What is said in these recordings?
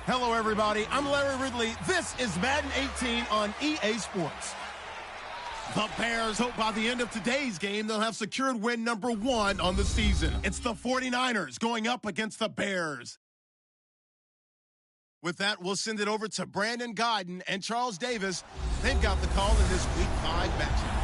Hello, everybody. I'm Larry Ridley. This is Madden 18 on EA Sports. The Bears hope by the end of today's game they'll have secured win number 1 on the season. It's the 49ers going up against the Bears. With that, we'll send it over to Brandon Godden and Charles Davis. They've got the call in this Week 5 matchup.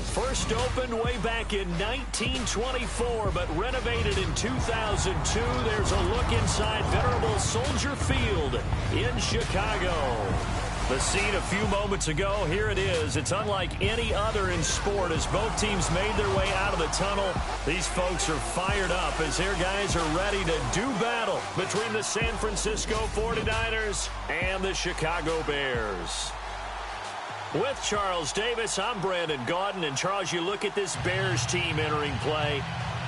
First opened way back in 1924, but renovated in 2002. There's a look inside venerable Soldier Field in Chicago. The scene a few moments ago, here it is. It's unlike any other in sport as both teams made their way out of the tunnel. These folks are fired up as their guys are ready to do battle between the San Francisco 49ers and the Chicago Bears. With Charles Davis, I'm Brandon Gaudin. And Charles, you look at this Bears team entering play.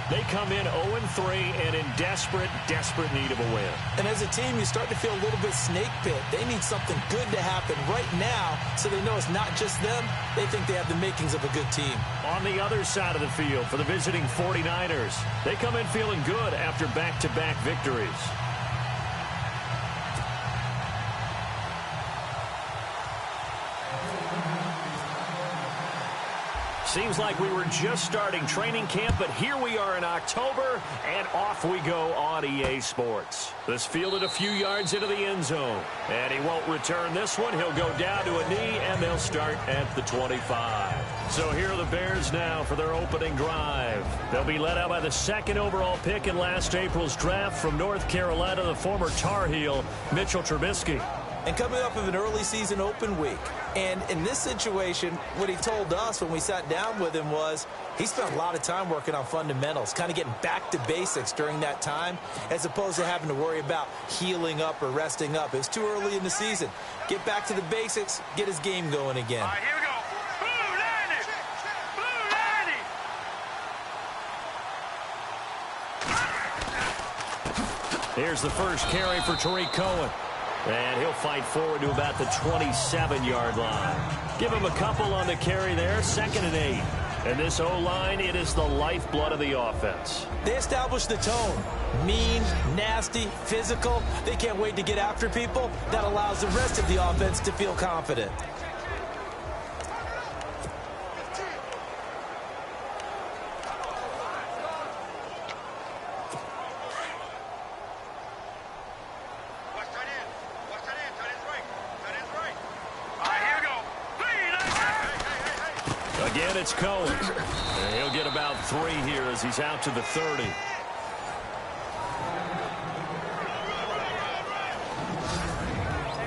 They come in 0-3 and in desperate need of a win. And as a team, you start to feel a little bit snake pit. They need something good to happen right now so they know it's not just them. They think they have the makings of a good team. On the other side of the field for the visiting 49ers, they come in feeling good after back-to-back victories. Seems like we were just starting training camp, but here we are in October, and off we go on EA Sports. This fielded a few yards into the end zone, and he won't return this one. He'll go down to a knee, and they'll start at the 25. So here are the Bears now for their opening drive. They'll be led out by the 2nd overall pick in last April's draft from North Carolina, the former Tar Heel, Mitchell Trubisky. And coming up of an early season open week. And in this situation, what he told us when we sat down with him was he spent a lot of time working on fundamentals, kind of getting back to basics during that time, as opposed to having to worry about healing up or resting up. It was too early in the season. Get back to the basics, get his game going again. All right, here we go. Blue 90. Here's the first carry for Tariq Cohen. And he'll fight forward to about the 27-yard line. Give him a couple on the carry there, 2nd and 8. And this O-line, it is the lifeblood of the offense. They established the tone. Mean, nasty, physical. They can't wait to get after people. That allows the rest of the offense to feel confident. Again, it's Cohen. And he'll get about 3 here as he's out to the 30.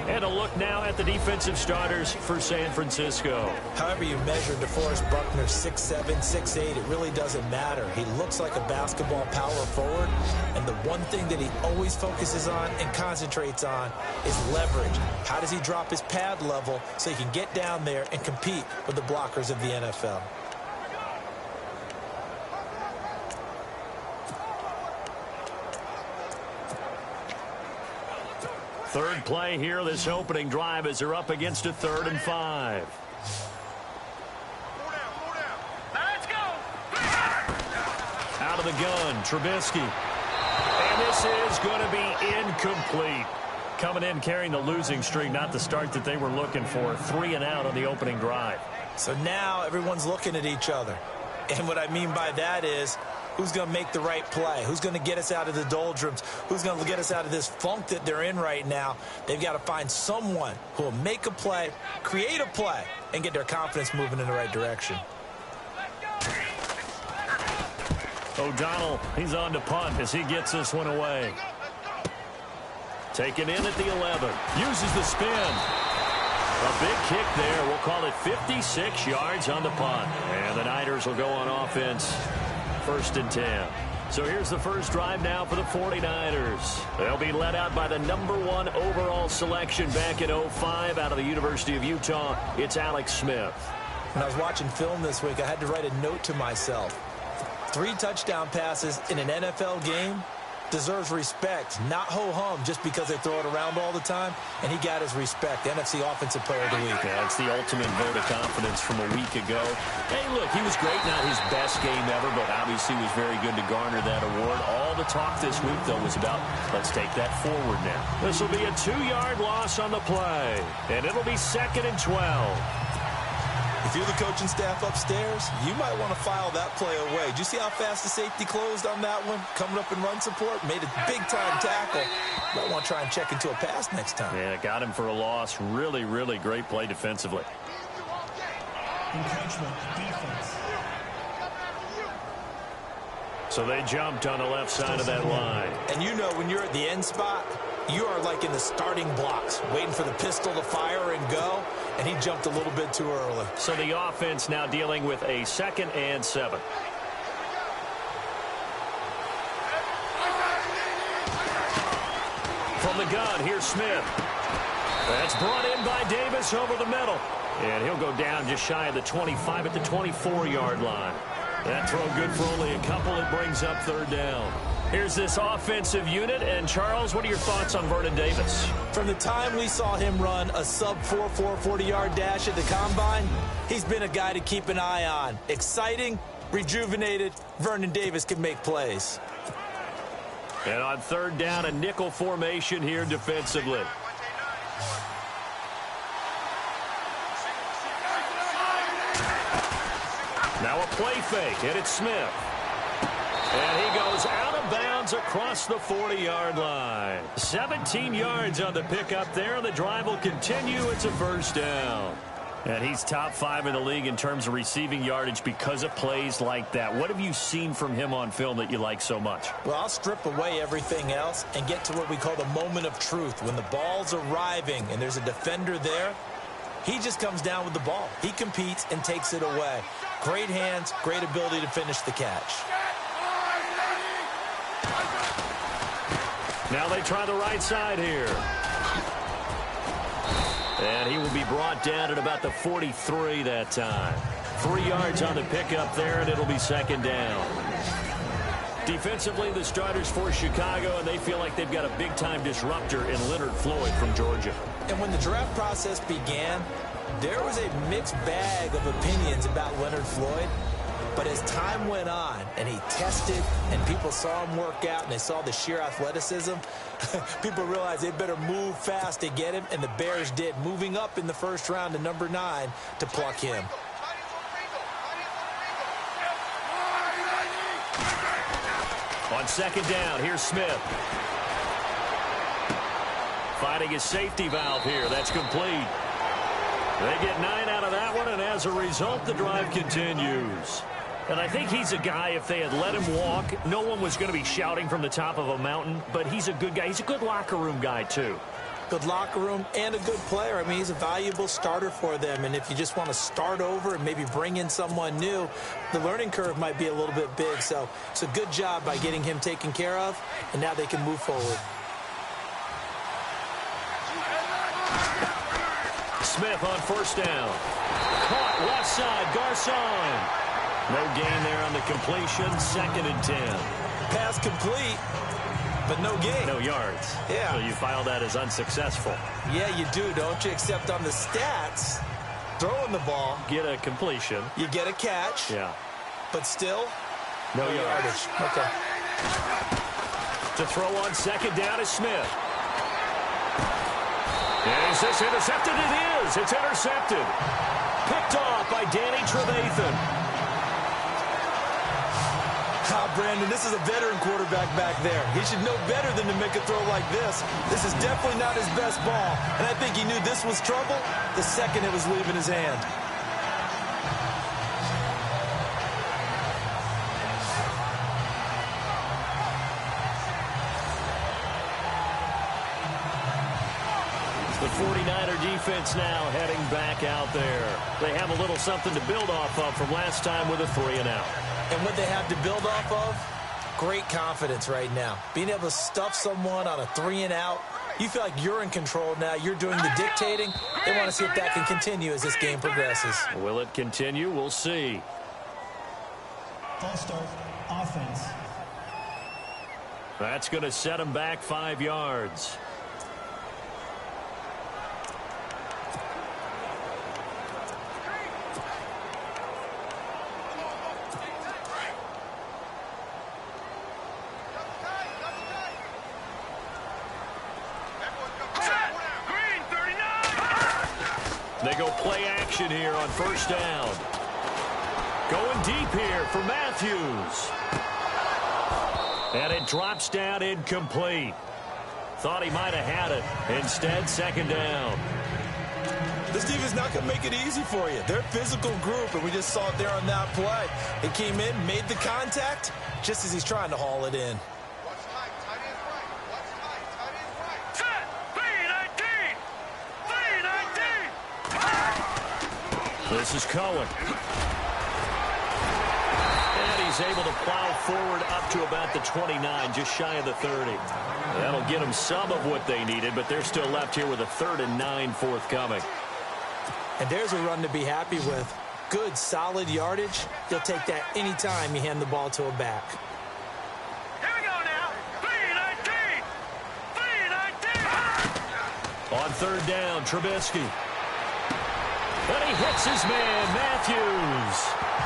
And a look now at the defensive starters for San Francisco. However you measure DeForest Buckner, 6'7", 6'8", it really doesn't matter. He looks like a basketball power forward, and the one thing that he always focuses on and concentrates on is leverage. How does he drop his pad level so he can get down there and compete with the blockers of the NFL? Third play here, this opening drive as they're up against a 3rd and 5. Let's go. Out of the gun, Trubisky. And this is going to be incomplete. Coming in carrying the losing streak, not the start that they were looking for. 3 and out on the opening drive. So now everyone's looking at each other. And what I mean by that is, who's going to make the right play? Who's going to get us out of the doldrums? Who's going to get us out of this funk that they're in right now? They've got to find someone who will make a play, create a play, and get their confidence moving in the right direction. O'Donnell, he's on to punt as he gets this one away. Taken in at the 11. Uses the spin. A big kick there. We'll call it 56 yards on the punt. And the Niners will go on offense. 1st and 10. So here's the first drive now for the 49ers. They'll be led out by the number 1 overall selection back in 05 out of the University of Utah. It's A.Smith. When I was watching film this week, I had to write a note to myself. 3 touchdown passes in an NFL game deserves respect, not ho-hum just because they throw it around all the time, and he got his respect. NFC Offensive Player of the Week. Yeah, it's the ultimate vote of confidence from a week ago. Hey, look, he was great, not his best game ever, but obviously was very good to garner that award. All the talk this week, though, was about, let's take that forward now. This will be a 2-yard loss on the play, and it'll be 2nd and 12. If you're the coaching staff upstairs, you might want to file that play away. Did you see how fast the safety closed on that one? Coming up in run support, made a big-time tackle. Might want to try and check into a pass next time. Yeah, got him for a loss. Really, really great play defensively. Defense. So they jumped on the left side of that line. And you know when you're at the end spot, you are like in the starting blocks, waiting for the pistol to fire and go, and he jumped a little bit too early. So the offense now dealing with a 2nd and 7. From the gun, here's Smith. That's brought in by Davis over the middle. And he'll go down just shy of the 25 at the 24-yard line. That throw good for only a couple. It brings up 3rd down. Here's this offensive unit. And, Charles, what are your thoughts on Vernon Davis? From the time we saw him run a sub-4 40-yard dash at the Combine, he's been a guy to keep an eye on. Exciting, rejuvenated, Vernon Davis can make plays. And on 3rd down, a nickel formation here defensively. Now a play fake, and it's Smith. And he goes out of bounds across the 40-yard line. 17 yards on the pickup there. The drive will continue. It's a 1st down. And he's top 5 in the league in terms of receiving yardage because of plays like that. What have you seen from him on film that you like so much? Well, I'll strip away everything else and get to what we call the moment of truth. When the ball's arriving and there's a defender there, he just comes down with the ball. He competes and takes it away. Great hands, great ability to finish the catch. Now they try the right side here. And he will be brought down at about the 43 that time. 3 yards on the pickup there, and it'll be 2nd down. Defensively, the starters for Chicago, and they feel like they've got a big-time disruptor in Leonard Floyd from Georgia. And when the draft process began, there was a mixed bag of opinions about Leonard Floyd. But as time went on and he tested and people saw him work out and they saw the sheer athleticism, people realized they better move fast to get him, and the Bears did, moving up in the 1st round to number 9 to pluck him. On 2nd down, here's Smith. Finding his safety valve here. That's complete. They get 9 out of that one, and as a result, the drive continues. And I think he's a guy, if they had let him walk, no one was going to be shouting from the top of a mountain, but he's a good guy. He's a good locker room guy, too. Good locker room and a good player. I mean, he's a valuable starter for them, and if you just want to start over and maybe bring in someone new, the learning curve might be a little bit big. So it's a good job by getting him taken care of, and now they can move forward. Smith on 1st down. Caught left side, Garcon. No gain there on the completion. 2nd and 10. Pass complete, but no gain. No yards. Yeah. So you file that as unsuccessful. Yeah, you do, don't you? Except on the stats, throwing the ball. Get a completion. You get a catch. Yeah. But still, no yardage. Okay. To throw on 2nd down is Smith. Is this intercepted? It is. It's intercepted. Picked off by Danny Trevathan. Brandon, this is a veteran quarterback back there. He should know better than to make a throw like this. This is definitely not his best ball, and I think he knew this was trouble the second it was leaving his hand. The 49er defense now heading back out there. They have a little something to build off of from last time with a 3-and-out. And what they have to build off of, great confidence right now. Being able to stuff someone on a 3-and-out, you feel like you're in control now. You're doing the dictating. They want to see if that can continue as this game progresses. Will it continue? We'll see. False start, offense. That's going to set him back 5 yards. They go play action here on first down. Going deep here for Matthews. And it drops down incomplete. Thought he might have had it. Instead, second down. This team is not going to make it easy for you. They're a physical group, and we just saw it there on that play. They came in, made the contact, just as he's trying to haul it in. This is Cohen. And he's able to plow forward up to about the 29, just shy of the 30. That'll get them some of what they needed, but they're still left here with a 3rd and 9 forthcoming. And there's a run to be happy with. Good, solid yardage. You'll take that anytime you hand the ball to a back. Here we go now. 3-19. On 3rd down, Trubisky. And he hits his man, Matthews.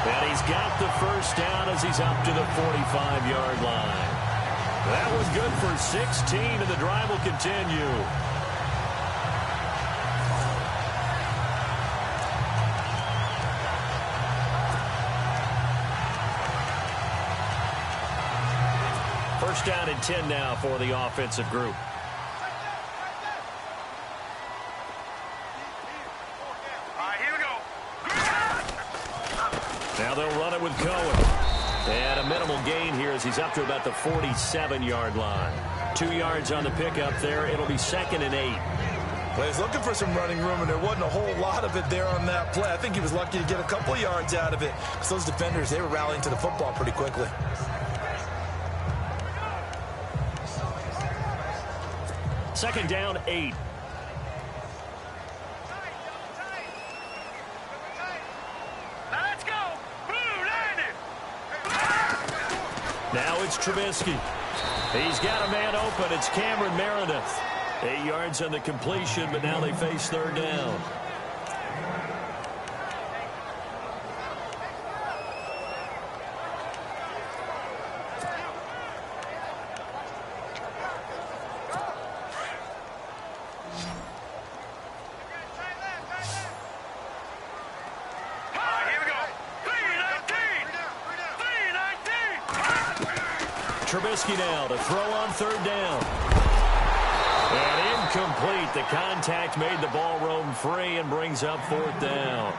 And he's got the first down as he's up to the 45-yard line. That was good for 16, and the drive will continue. First down and 10 now for the offensive group. Now they'll run it with Cohen. And a minimal gain here as he's up to about the 47-yard line. 2 yards on the pickup there. It'll be 2nd and 8. Well, he's looking for some running room, and there wasn't a whole lot of it there on that play. I think he was lucky to get a couple of yards out of it because those defenders, they were rallying to the football pretty quickly. Second down, 8. Now it's Trubisky. He's got a man open. It's Cameron Meredith. 8 yards on the completion, but now they face 3rd down. Trubisky now to throw on 3rd down. And incomplete. The contact made the ball roam free and brings up 4th down.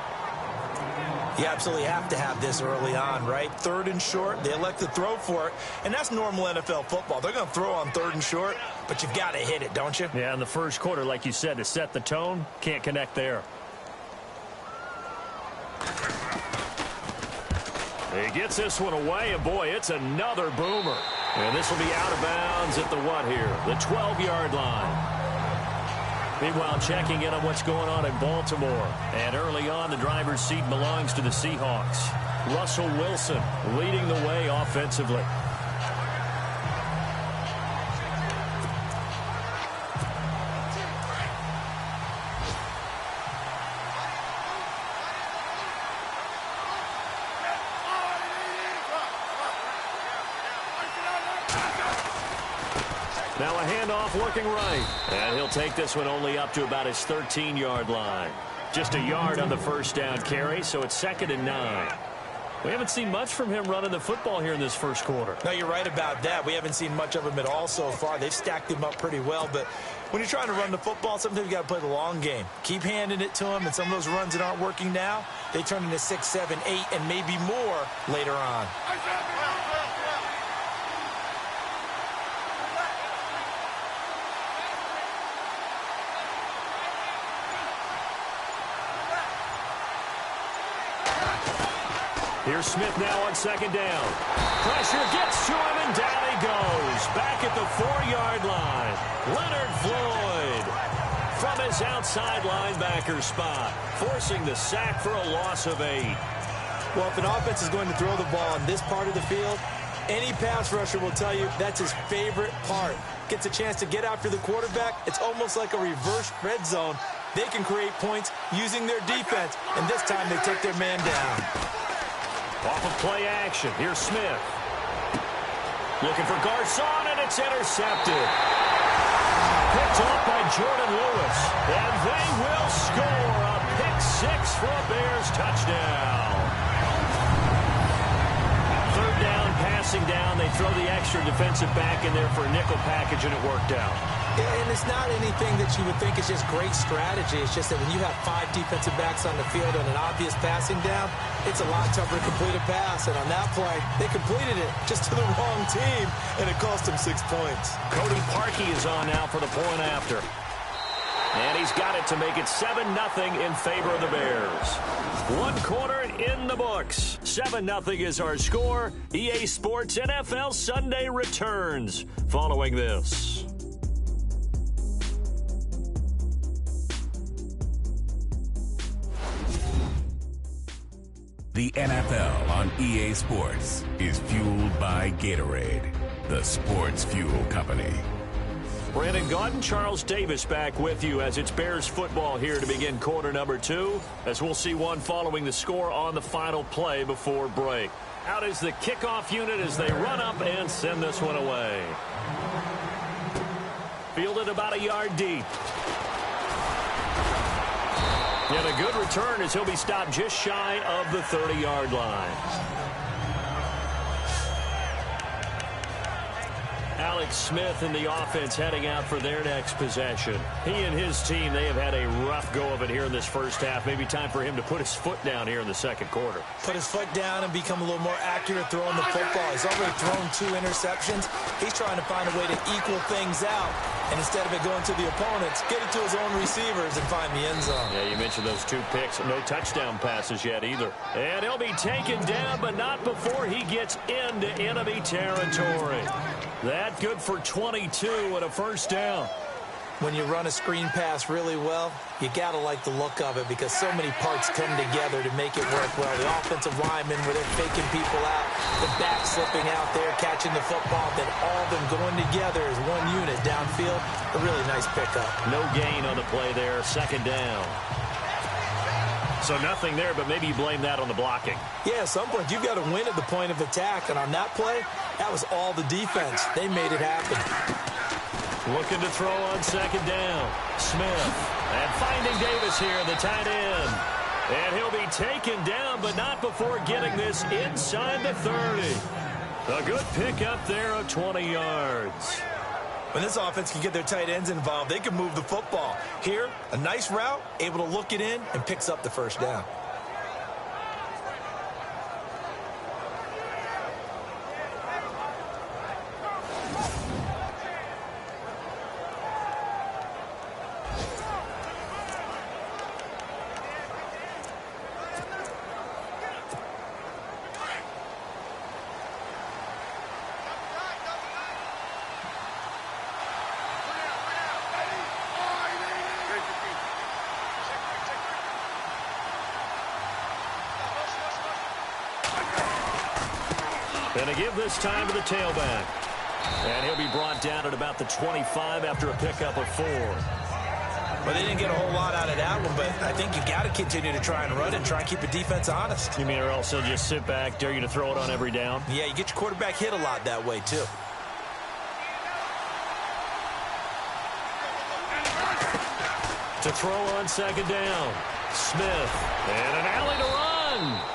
You absolutely have to have this early on, right? 3rd and short, they elect to throw for it, and that's normal NFL football. They're going to throw on 3rd and short, but you've got to hit it, don't you? Yeah, in the first quarter, like you said, to set the tone, can't connect there. He gets this one away, and boy, it's another boomer. And this will be out of bounds at the what here? The 12-yard line. Meanwhile, checking in on what's going on in Baltimore. And early on, the driver's seat belongs to the Seahawks. Russell Wilson leading the way offensively. Now a handoff looking right. And he'll take this one only up to about his 13-yard line. Just a yard on the first down carry, so it's 2nd and 9. We haven't seen much from him running the football here in this first quarter. No, you're right about that. We haven't seen much of him at all so far. They've stacked him up pretty well, but when you're trying to run the football, sometimes you got to play the long game. Keep handing it to him, and some of those runs that aren't working now, they turn into 6, 7, 8, and maybe more later on. Here's Smith now on 2nd down. Pressure gets to him, and down he goes. Back at the 4-yard line. Leonard Floyd from his outside linebacker spot, forcing the sack for a loss of 8. Well, if an offense is going to throw the ball in this part of the field, Any pass rusher will tell you that's his favorite part. Gets a chance to get after the quarterback. It's almost like a reverse red zone. They can create points using their defense, and this time they take their man down. Off of play action, here's Smith. Looking for Garcon, and it's intercepted. Picked off by Jordan Lewis, and they will score a pick-6 for a Bears touchdown. Third down, passing down. They throw the extra defensive back in there for a nickel package, and it worked out. And it's not anything that you would think is just great strategy. It's just that when you have 5 defensive backs on the field and an obvious passing down, it's a lot tougher to complete a pass. And on that play, they completed it just to the wrong team, and it cost them 6 points. Cody Parkey is on now for the point after. And he's got it to make it 7-0 in favor of the Bears. 1 quarter in the books. 7-0 is our score. EA Sports NFL Sunday returns following this. The NFL on EA Sports is fueled by Gatorade, the sports fuel company. Brandon Gaudin, Charles Davis back with you as it's Bears football here to begin quarter number 2, as we'll see one following the score on the final play before break. Out is the kickoff unit as they run up and send this one away. Fielded about a yard deep. And a good return as he'll be stopped just shy of the 30-yard line. A.Smith in the offense heading out for their next possession. He and his team, they have had a rough go of it here in this first half. Maybe time for him to put his foot down here in the second quarter. Put his foot down and become a little more accurate throwing the football. He's already thrown 2 interceptions. He's trying to find a way to equal things out. And instead of it going to the opponents, get it to his own receivers and find the end zone. Yeah, you mentioned those 2 picks. No touchdown passes yet either. And he'll be taken down, but not before he gets into enemy territory. That good for 22 and a first down. When you run a screen pass really well, you got to like the look of it because so many parts come together to make it work well. The offensive linemen, where they're faking people out, the back slipping out there, catching the football, then all of them going together as one unit downfield. A really nice pickup. No gain on the play there, second down. So nothing there, but maybe you blame that on the blocking. Yeah, at some point you've got to win at the point of attack, and on that play, that was all the defense. They made it happen. Looking to throw on second down. Smith. And finding Davis here, the tight end. And he'll be taken down, but not before getting this inside the 30. A good pickup there of 20 yards. When this offense can get their tight ends involved, they can move the football. Here, a nice route, able to look it in, and picks up the first down. And to give this time to the tailback. And he'll be brought down at about the 25 after a pickup of 4. Well, they didn't get a whole lot out of that one, but I think you got to continue to try and run and try and keep the defense honest. You mean or else they'll just sit back, dare you to throw it on every down? Yeah, you get your quarterback hit a lot that way, too. To throw on second down. Smith. And an alley to run.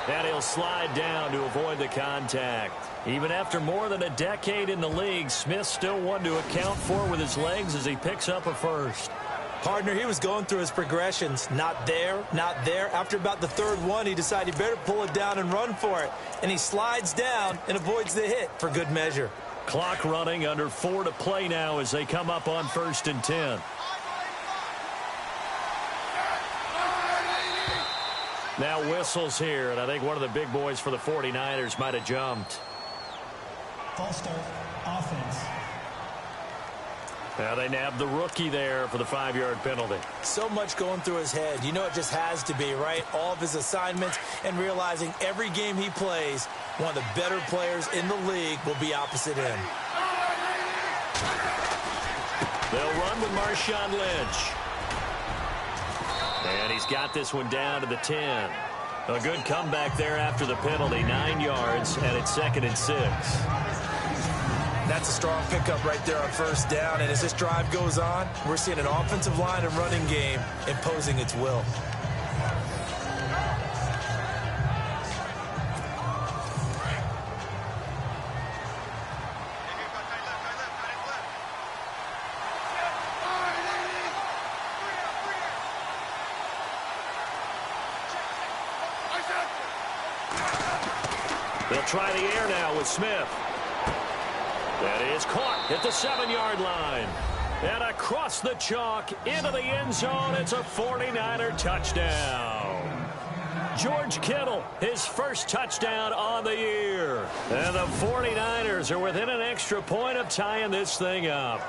And he'll slide down to avoid the contact. Even after more than a decade in the league, Smith still one to account for with his legs as he picks up a first. Partner, he was going through his progressions. Not there, not there. After about the third one, he decided he better pull it down and run for it. And he slides down and avoids the hit for good measure. Clock running, under 4 to play now as they come up on 1st and 10. Now whistles here, and I think one of the big boys for the 49ers might have jumped. False start, offense. Now they nabbed the rookie there for the 5-yard penalty. So much going through his head. You know it just has to be, right? All of his assignments and realizing every game he plays, one of the better players in the league will be opposite him. They'll run with Marshawn Lynch. And he's got this one down to the 10. A good comeback there after the penalty. 9 yards, and it's 2nd and 6. That's a strong pickup right there on first down. And as this drive goes on, we're seeing an offensive line and running game imposing its will. They'll try the air now with Smith. That is caught at the 7-yard line. And across the chalk into the end zone. It's a 49er touchdown. George Kittle, his first touchdown on the year. And the 49ers are within an extra point of tying this thing up.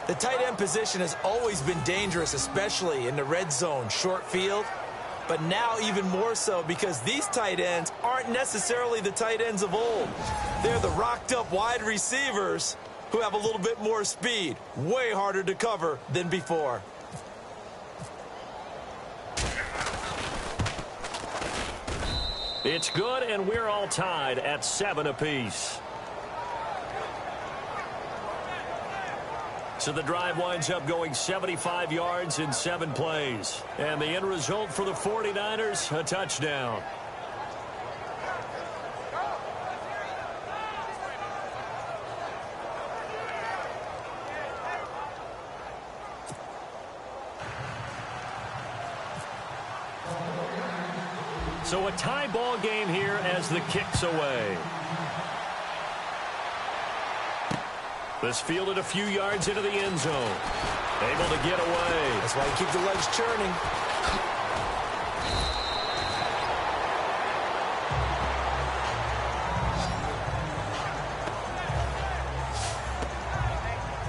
The tight end position has always been dangerous, especially in the red zone, short field. But now even more so because these tight ends aren't necessarily the tight ends of old. They're the rocked-up wide receivers who have a little bit more speed. Way harder to cover than before. It's good, and we're all tied at 7 apiece. So the drive winds up going 75 yards in 7 plays. And the end result for the 49ers, a touchdown. So a tie ball game here as the kick's away. This fielded a few yards into the end zone. Able to get away. That's why you keep the legs churning.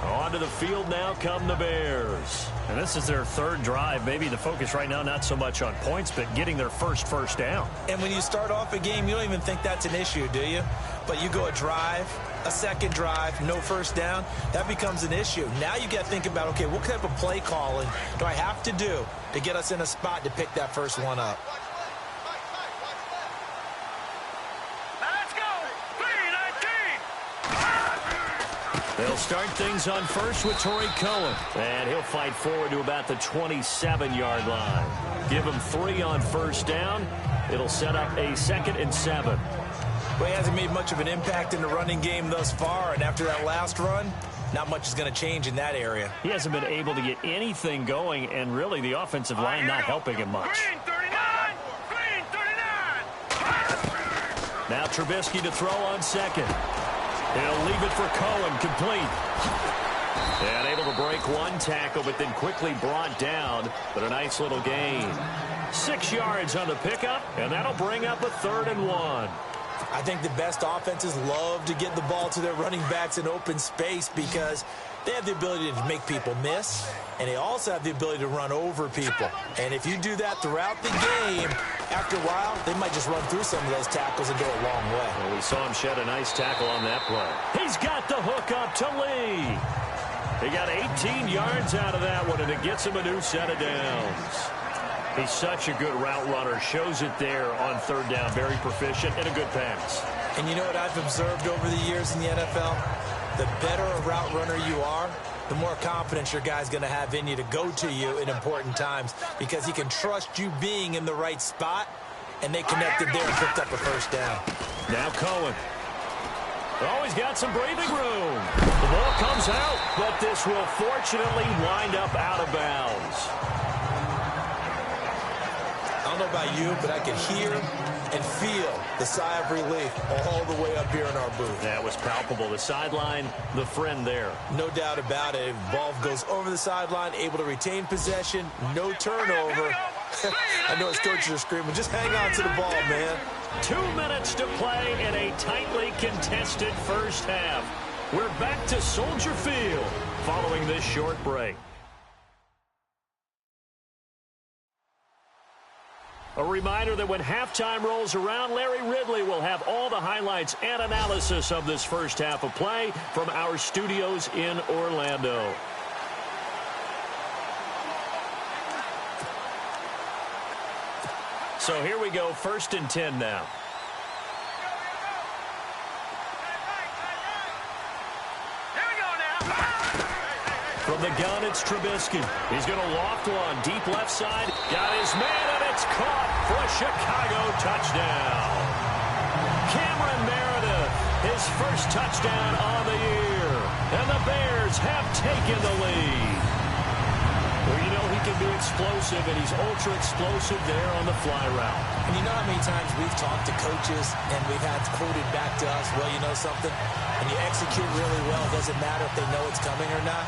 Onto the field now come the Bears. And this is their 3rd drive. Maybe the focus right now not so much on points, but getting their first down. And when you start off a game, you don't even think that's an issue, do you? But you go a drive, a 2nd drive, no first down, that becomes an issue. Now you got to think about, okay, what type of play calling do I have to do to get us in a spot to pick that first one up? Let's go! 3-19! They'll start things on first with Torrey Cohen. And he'll fight forward to about the 27-yard line. Give him 3 on first down. It'll set up a 2nd and 7. Well, he hasn't made much of an impact in the running game thus far, and after that last run, not much is going to change in that area. He hasn't been able to get anything going, and really the offensive line not helping him much. Green 39! Green 39! Now Trubisky to throw on 2nd. He'll leave it for Cohen, complete. And able to break 1 tackle, but then quickly brought down, but a nice little gain. 6 yards on the pickup, and that'll bring up a 3rd and 1. I think the best offenses love to get the ball to their running backs in open space because they have the ability to make people miss, and they also have the ability to run over people. And if you do that throughout the game, after a while, they might just run through some of those tackles and go a long way. Well, we saw him shed a nice tackle on that play. He's got the hook up to Lee. He got 18 yards out of that one, and it gets him a new set of downs. He's such a good route runner. Shows it there on 3rd down. Very proficient and a good pass. And you know what I've observed over the years in the NFL? The better a route runner you are, the more confidence your guy's going to have in you to go to you in important times because he can trust you being in the right spot, and they connected there and picked up a first down. Now Cohen. Oh, he's got some breathing room. The ball comes out, but this will fortunately wind up out of bounds. I don't know about you, but I could hear and feel the sigh of relief all the way up here in our booth. That was palpable. The sideline, the friend there. No doubt about it. Ball goes over the sideline, able to retain possession, no turnover. I know his coaches are screaming, just hang on to the ball, man. 2 minutes to play in a tightly contested first half. We're back to Soldier Field following this short break. A reminder that when halftime rolls around, Larry Ridley will have all the highlights and analysis of this first half of play from our studios in Orlando. So here we go, 1st and 10 now. From the gun, it's Trubisky. He's going to loft one. Deep left side. Got his man, and it's caught for a Chicago touchdown. Cameron Meredith, his first touchdown on the year. And the Bears have taken the lead. Well, you know he can be explosive, and he's ultra-explosive there on the fly route. And you know how many times we've talked to coaches, and we've had quoted back to us, well, you know something? When you execute really well, it doesn't matter if they know it's coming or not.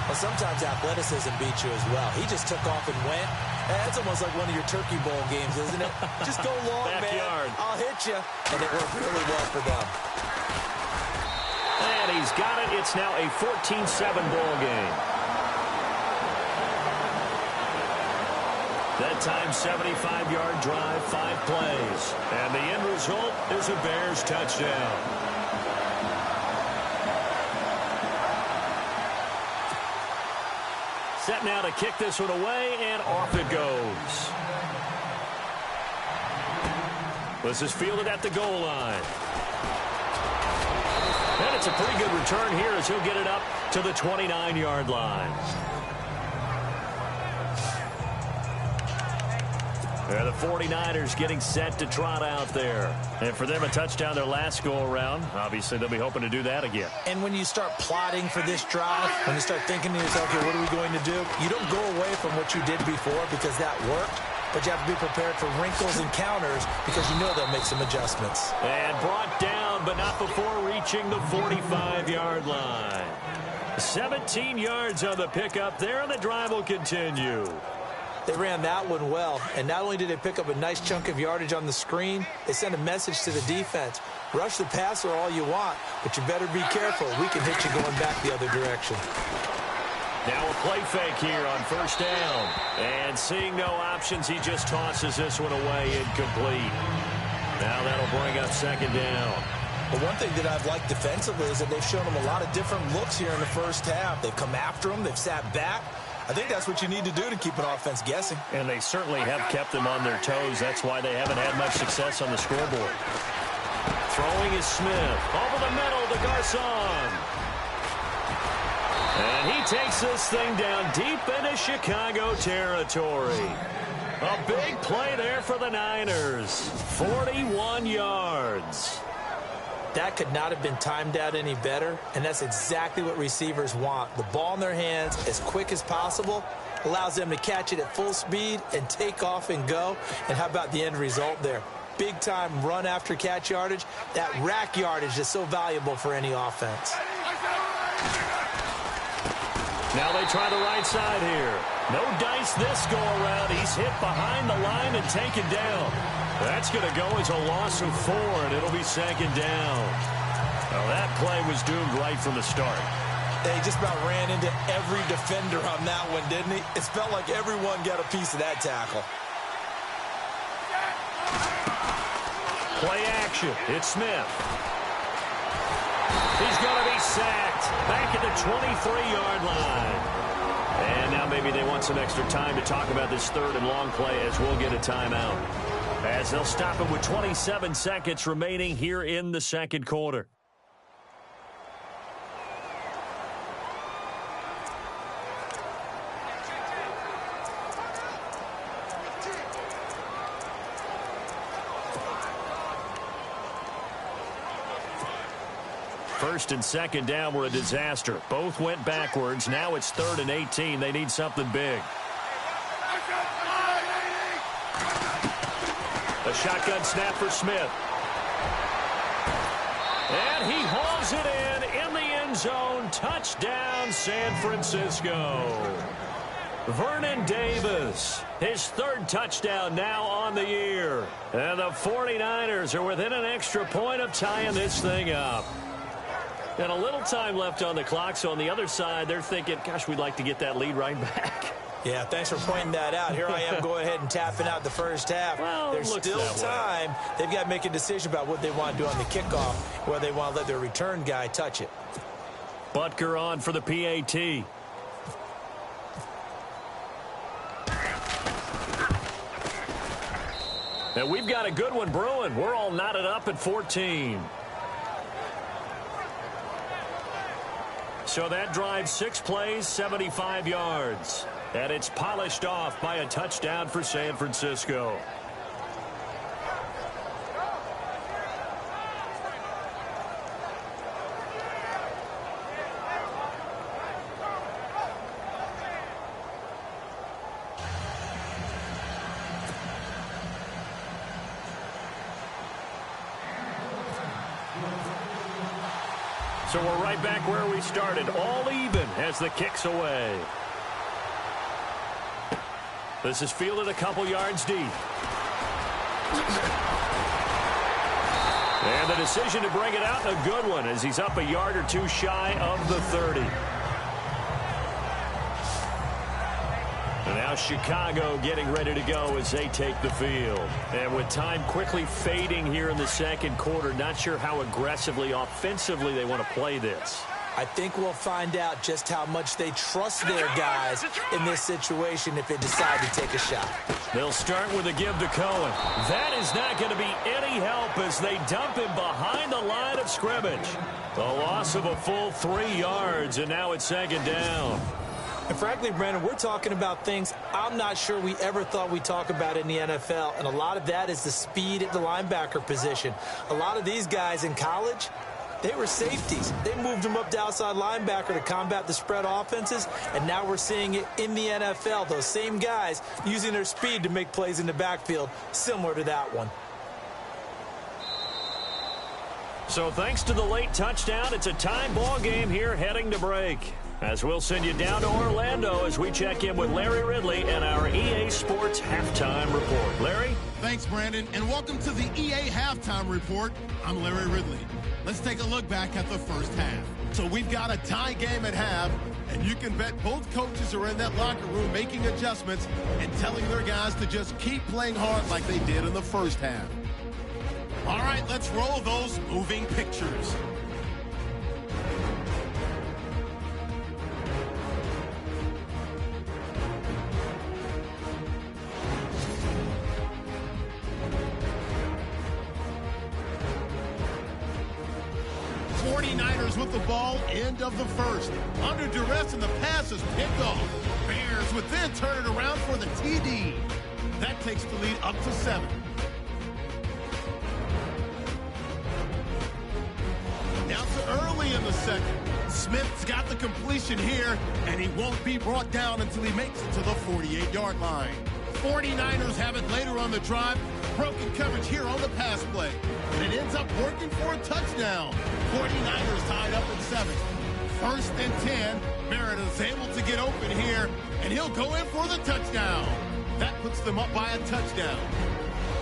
Well, sometimes athleticism beats you as well. He just took off and went. That's almost like one of your Turkey Bowl games, isn't it? Just go long, Backyard. man. I'll hit you. And it worked really well for them. And he's got it. It's now a 14-7 ball game. That time, 75-yard drive, 5 plays. And the end result is a Bears touchdown. Set now to kick this one away, and off it goes. This is fielded at the goal line. And it's a pretty good return here as he'll get it up to the 29-yard line. They're the 49ers getting set to trot out there. And for them, a touchdown their last go-around. Obviously, they'll be hoping to do that again. And when you start plotting for this drive, when you start thinking to yourself, okay, what are we going to do? You don't go away from what you did before because that worked. But you have to be prepared for wrinkles and counters because you know they'll make some adjustments. And brought down, but not before reaching the 45-yard line. 17 yards on the pickup there, and the drive will continue. They ran that one well, and not only did they pick up a nice chunk of yardage on the screen, they sent a message to the defense. Rush the passer all you want, but you better be careful. We can hit you going back the other direction. Now a play fake here on 1st down. And seeing no options, he just tosses this one away incomplete. Now that'll bring up 2nd down. But one thing that I've liked defensively is that they've shown them a lot of different looks here in the first half. They've come after them. They've sat back. I think that's what you need to do to keep an offense guessing. And they certainly have kept them on their toes. That's why they haven't had much success on the scoreboard. Throwing is Smith. Over the middle to Garcon. And he takes this thing down deep into Chicago territory. A big play there for the Niners. 41 yards. That could not have been timed out any better, and that's exactly what receivers want. The ball in their hands as quick as possible allows them to catch it at full speed and take off and go. And how about the end result there? Big-time run after catch yardage. That rack yardage is so valuable for any offense. Now they try the right side here. No dice this go-around. He's hit behind the line and taken down. That's going to go as a loss of 4, and it'll be 2nd down. Well, that play was doomed right from the start. They just about ran into every defender on that one, didn't he? It felt like everyone got a piece of that tackle. Play action. It's Smith. He's going to be sacked back at the 23-yard line. And now maybe they want some extra time to talk about this 3rd and long play as we'll get a timeout. As they'll stop it with 27 seconds remaining here in the 2nd quarter. First and 2nd down were a disaster. Both went backwards. Now it's 3rd and 18. They need something big. A shotgun snap for Smith. And he hauls it in the end zone. Touchdown, San Francisco. Vernon Davis, his 3rd touchdown now on the year. And the 49ers are within an extra point of tying this thing up. And a little time left on the clock, so on the other side, they're thinking, gosh, we'd like to get that lead right back. Yeah, thanks for pointing that out. Here I am going ahead and tapping out the first half. Well, there's still time. They've got to make a decision about what they want to do on the kickoff, whether they want to let their return guy touch it. Butker on for the PAT. And we've got a good one brewing. We're all knotted up at 14. So that drives 6 plays, 75 yards. And it's polished off by a touchdown for San Francisco. So we're right back where we started, all even as the kick's away. This is fielded a couple yards deep. And the decision to bring it out, a good one, as he's up a yard or two shy of the 30. And now Chicago getting ready to go as they take the field. And with time quickly fading here in the second quarter, not sure how aggressively, offensively they want to play this. I think we'll find out just how much they trust their guys in this situation if they decide to take a shot. They'll start with a give to Cohen. That is not going to be any help as they dump him behind the line of scrimmage. A loss of a full 3 yards, and now it's second down. And frankly, Brandon, we're talking about things I'm not sure we ever thought we'd talk about in the NFL, and a lot of that is the speed at the linebacker position. A lot of these guys in college, they were safeties. They moved them up to outside linebacker to combat the spread offenses, and now we're seeing it in the NFL. Those same guys using their speed to make plays in the backfield, similar to that one. So thanks to the late touchdown, it's a tie ball game here heading to break. As we'll send you down to Orlando as we check in with Larry Ridley and our EA Sports Halftime Report. Larry? Thanks, Brandon, and welcome to the EA Halftime Report. I'm Larry Ridley. Let's take a look back at the first half. So we've got a tie game at half, and you can bet both coaches are in that locker room making adjustments and telling their guys to just keep playing hard like they did in the first half. All right, let's roll those moving pictures. With the ball, end of the first. Under duress, and the pass is picked off. Bears would then turn it around for the TD. That takes the lead up to 7. Now to early in the second. Smith's got the completion here, and he won't be brought down until he makes it to the 48-yard line. 49ers have it later on the drive. Broken coverage here on the pass play. And it ends up working for a touchdown. 49ers tied up at 7. First and 10. Barrett is able to get open here, and he'll go in for the touchdown. That puts them up by a touchdown.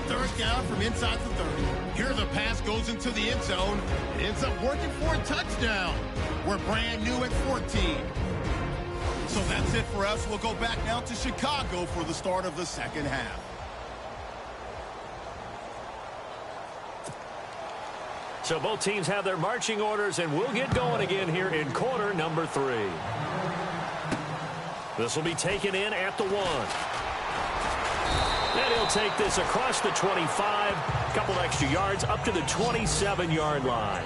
Third down from inside the 30. Here the pass goes into the end zone. It ends up working for a touchdown. We're brand new at 14. So that's it for us. We'll go back now to Chicago for the start of the second half. So both teams have their marching orders, and we'll get going again here in quarter number 3. This will be taken in at the 1. And he'll take this across the 25, a couple extra yards up to the 27-yard line.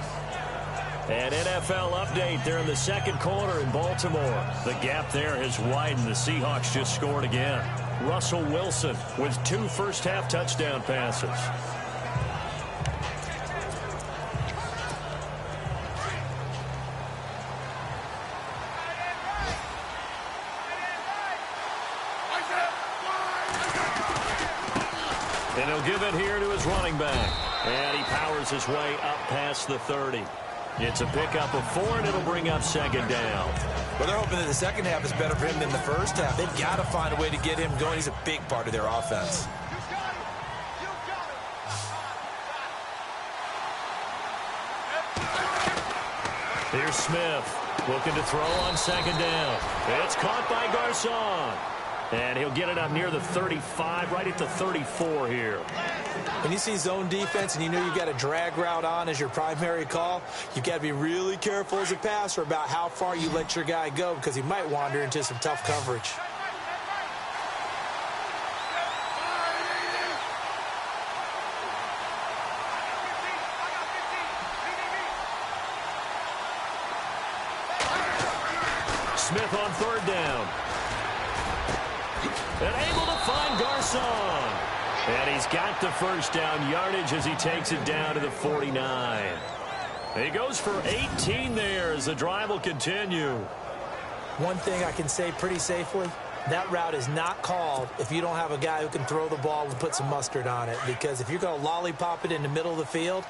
An NFL update there in the second quarter in Baltimore. The gap there has widened. The Seahawks just scored again. Russell Wilson with 2 first-half touchdown passes. And he'll give it here to his running back. And he powers his way up past the 30. It's a pickup of 4, and it'll bring up second down. Well, they're hoping that the second half is better for him than the first half. They've got to find a way to get him going. He's a big part of their offense. Here's Smith looking to throw on second down. It's caught by Garcon. And he'll get it up near the 35, right at the 34 here. When you see zone defense and you know you've got a drag route on as your primary call, you've got to be really careful as a passer about how far you let your guy go because he might wander into some tough coverage. Smith on third down. And able to find Garcon. And he's got the first down yardage as he takes it down to the 49. He goes for 18 there as the drive will continue. One thing I can say pretty safely, that route is not called if you don't have a guy who can throw the ball and put some mustard on it. Because if you're going to lollipop it in the middle of the field,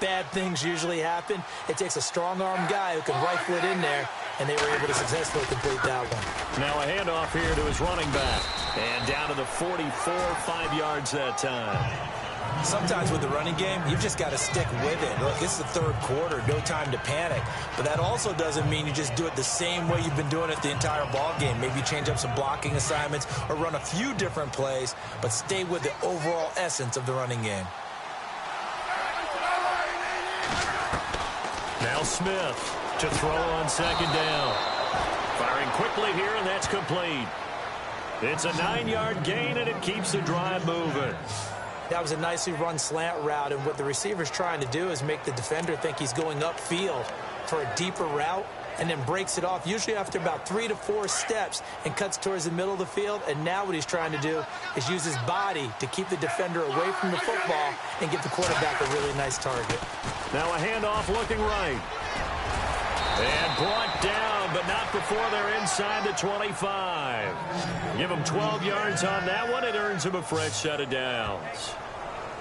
bad things usually happen. It takes a strong-arm guy who can rifle it in there, and they were able to successfully complete that one. Now a handoff here to his running back. And down to the 44, 5 yards that time. Sometimes with the running game, you've just got to stick with it. Look, it's the third quarter, no time to panic. But that also doesn't mean you just do it the same way you've been doing it the entire ball game. Maybe change up some blocking assignments or run a few different plays, but stay with the overall essence of the running game. Now Smith to throw on second down. Firing quickly here, and that's complete. It's a 9-yard gain, and it keeps the drive moving. That was a nicely run slant route, and what the receiver's trying to do is make the defender think he's going upfield for a deeper route, and then breaks it off, usually after about 3 to 4 steps, and cuts towards the middle of the field. And now what he's trying to do is use his body to keep the defender away from the football and give the quarterback a really nice target. Now a handoff looking right. And brought down, but not before they're inside the 25. Give him 12 yards on that one. It earns him a fresh set of downs.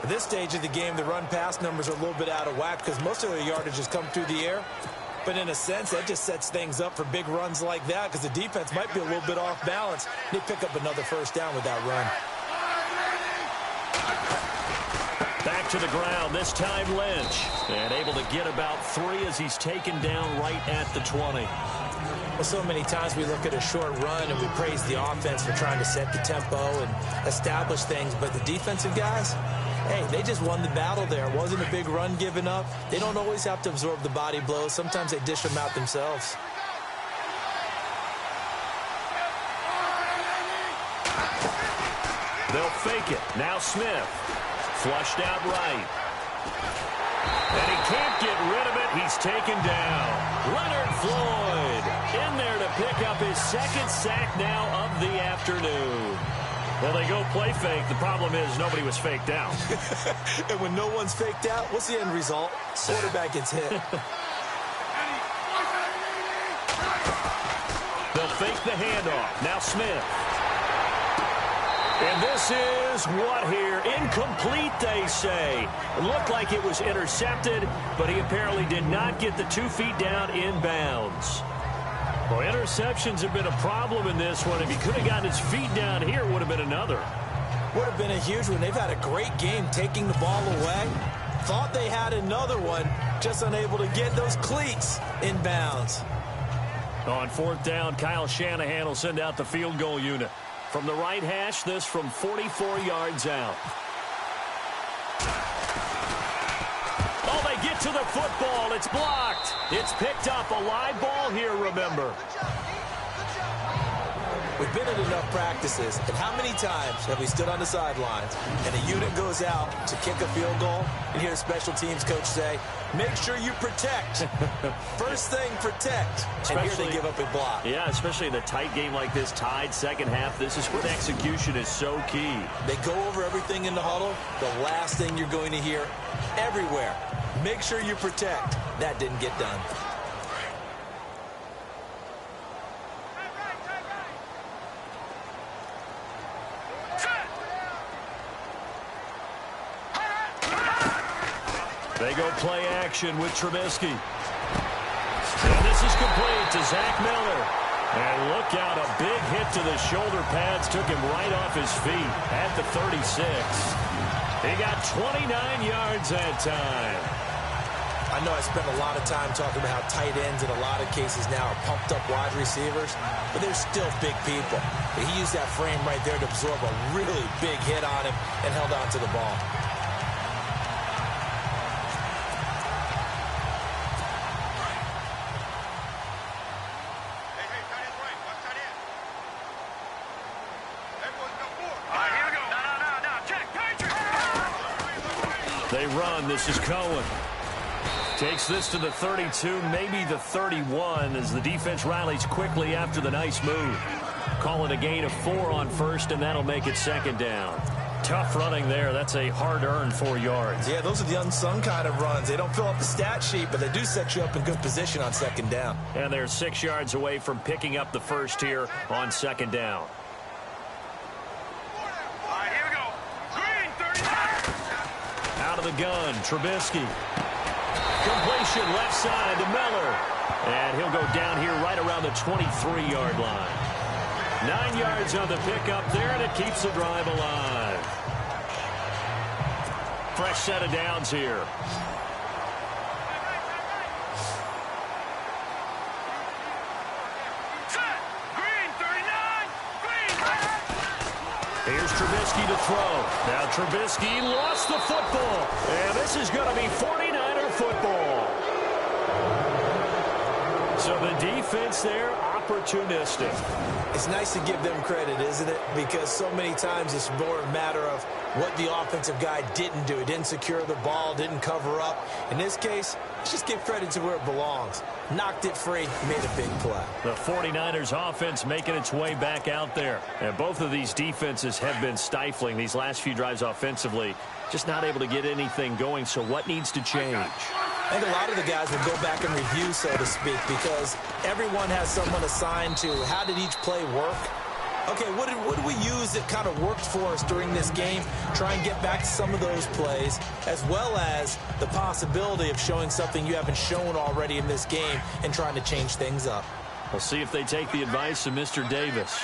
At this stage of the game, the run-pass numbers are a little bit out of whack because most of their yardage has come through the air. But in a sense, that just sets things up for big runs like that because the defense might be a little bit off balance. They pick up another first down with that run. Back to the ground, this time Lynch. And able to get about 3 as he's taken down right at the 20. Well, so many times we look at a short run and we praise the offense for trying to set the tempo and establish things. But the defensive guys, hey, they just won the battle there. It wasn't a big run given up. They don't always have to absorb the body blows. Sometimes they dish them out themselves. They'll fake it. Now Smith. Flushed out right. And he can't get rid of it. He's taken down. Leonard Floyd in there to pick up his second sack now of the afternoon. Well, they go play fake. The problem is nobody was faked out. And when no one's faked out, what's the end result? Quarterback gets hit. They'll fake the handoff. Now Smith. And this is what here? Incomplete, they say. It looked like it was intercepted, but he apparently did not get the 2 feet down inbounds. Well, interceptions have been a problem in this one. If he could have gotten his feet down here, it would have been another. Would have been a huge one. They've had a great game taking the ball away. Thought they had another one, just unable to get those cleats inbounds. On fourth down, Kyle Shanahan will send out the field goal unit. From the right hash, this from 44 yards out. Oh, they get to the football. It's blocked. It's picked up. A live ball here, remember. We've been in enough practices, and how many times have we stood on the sidelines and a unit goes out to kick a field goal and hear the special teams coach say, make sure you protect. First thing, protect. And here they give up a block. Yeah, especially in a tight game like this, tied second half. This is where execution is so key. They go over everything in the huddle. The last thing you're going to hear everywhere, make sure you protect. That didn't get done. They go play action with Trubisky. And this is complete to Zach Miller. And look out, a big hit to the shoulder pads took him right off his feet at the 36. He got 29 yards that time. I know I spend a lot of time talking about how tight ends in a lot of cases now are pumped up wide receivers, but they're still big people. He used that frame right there to absorb a really big hit on him and held on to the ball. They run. This is Cohen. Takes this to the 32, maybe the 31, as the defense rallies quickly after the nice move. Call it a gain of 4 on first, and that'll make it second down. Tough running there. That's a hard-earned 4 yards. Yeah, those are the unsung kind of runs. They don't fill up the stat sheet, but they do set you up in good position on second down. And they're 6 yards away from picking up the first here on second down. Out of the gun, Trubisky. Completion left side to Miller. And he'll go down here right around the 23-yard line. 9 yards on the pickup there, and it keeps the drive alive. Fresh set of downs here. Here's Trubisky to throw. Now Trubisky lost the football. And this is going to be 49er football. So the defense there, opportunistic. It's nice to give them credit, isn't it? Because so many times it's more a matter of what the offensive guy didn't do. He didn't secure the ball, didn't cover up. In this case, let's just give credit to where it belongs. Knocked it free, made a big play. The 49ers offense making its way back out there. And both of these defenses have been stifling these last few drives offensively. Just not able to get anything going. So what needs to change? I think a lot of the guys will go back and review, so to speak, because everyone has someone assigned to how did each play work. Okay, what did we use that kind of worked for us during this game? Try and get back to some of those plays, as well as the possibility of showing something you haven't shown already in this game and trying to change things up. We'll see if they take the advice of Mr. Davis.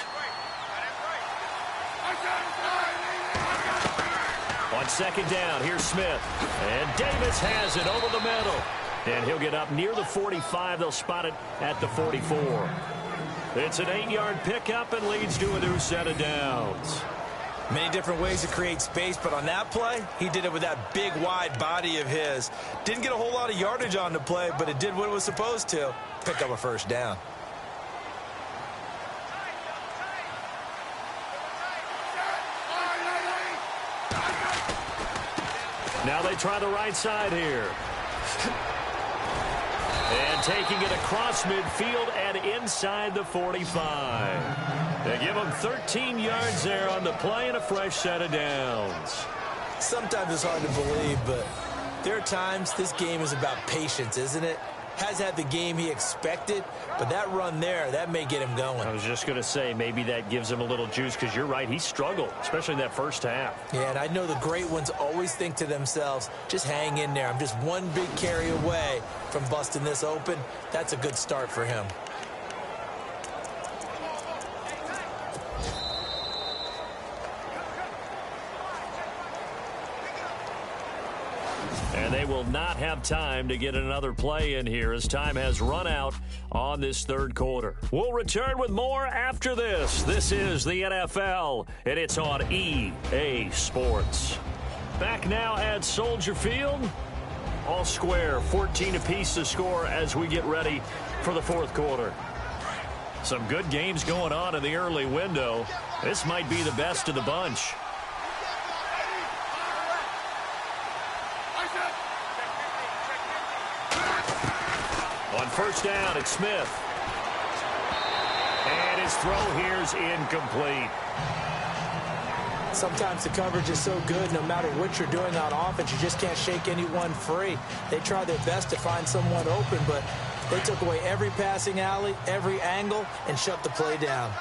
On second down, here's Smith. And Davis has it over the middle. And he'll get up near the 45. They'll spot it at the 44. It's an 8-yard pickup and leads to a new set of downs. Many different ways to create space, but on that play, he did it with that big, wide body of his. Didn't get a whole lot of yardage on the play, but it did what it was supposed to. Pick up a first down. Now they try the right side here. And taking it across midfield and inside the 45. They give them 13 yards there on the play and a fresh set of downs. Sometimes it's hard to believe, but there are times this game is about patience, isn't it? Has had the game he expected, but that run there, that may get him going. I was just going to say, maybe that gives him a little juice, because you're right, he struggled, especially in that first half. Yeah, and I know the great ones always think to themselves, just hang in there. I'm just one big carry away from busting this open. That's a good start for him. And they will not have time to get another play in here as time has run out on this third quarter. We'll return with more after this. This is the NFL, and it's on EA Sports. Back now at Soldier Field. All square, 14 apiece to score as we get ready for the fourth quarter. Some good games going on in the early window. This might be the best of the bunch. On first down, it's Smith. And his throw here's incomplete. Sometimes the coverage is so good, no matter what you're doing on offense, you just can't shake anyone free. They try their best to find someone open, but they took away every passing alley, every angle, and shut the play down.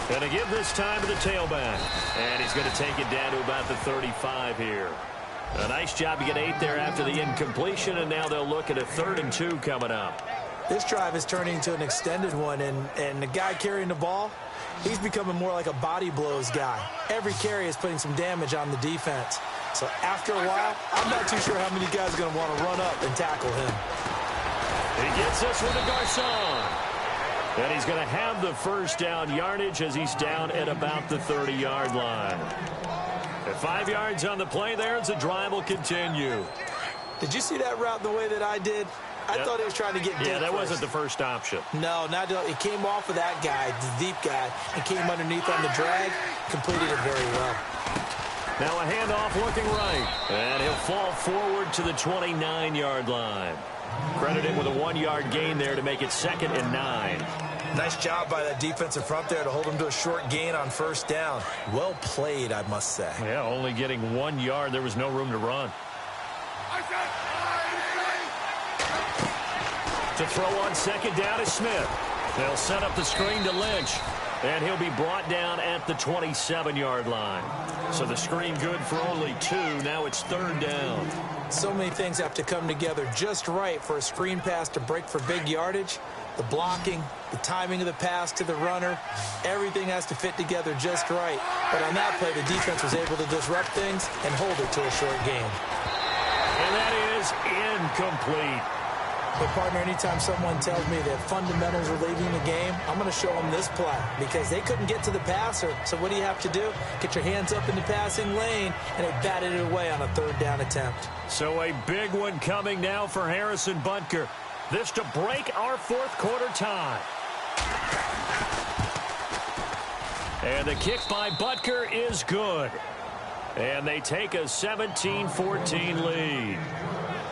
Going to give this time to the tailback. And he's going to take it down to about the 35 here. A nice job to get 8 there after the incompletion, and now they'll look at a 3rd and 2 coming up. This drive is turning into an extended one, and the guy carrying the ball, he's becoming more like a body blows guy. Every carry is putting some damage on the defense. So after a while, I'm not too sure how many guys are going to want to run up and tackle him. He gets this one to Garcon. And he's going to have the first down yardage as he's down at about the 30-yard line. At 5 yards on the play there as the drive will continue. Did you see that route the way that I did? I thought he was trying to get deep. Yeah, that first. wasn't the first option. No, not it came off of that guy, the deep guy, and came underneath on the drag, completed it very well. Now a handoff looking right, and he'll fall forward to the 29-yard line. Credit him with a 1-yard gain there to make it 2nd and 9. Nice job by that defensive front there to hold him to a short gain on first down. Well played, I must say. Yeah, only getting 1 yard. There was no room to run. To throw on 2nd down is Smith. They'll set up the screen to Lynch, and he'll be brought down at the 27-yard line. So the screen good for only 2. Now it's 3rd down. So many things have to come together just right for a screen pass to break for big yardage. The blocking, the timing of the pass to the runner, everything has to fit together just right. But on that play, the defense was able to disrupt things and hold it to a short gain. And that is incomplete. But, partner, anytime someone tells me that fundamentals are leaving the game, I'm going to show them this play because they couldn't get to the passer. So what do you have to do? Get your hands up in the passing lane, and they batted it away on a 3rd down attempt. So a big one coming now for Harrison Butker. This to break our 4th quarter tie. And the kick by Butker is good. And they take a 17-14 lead.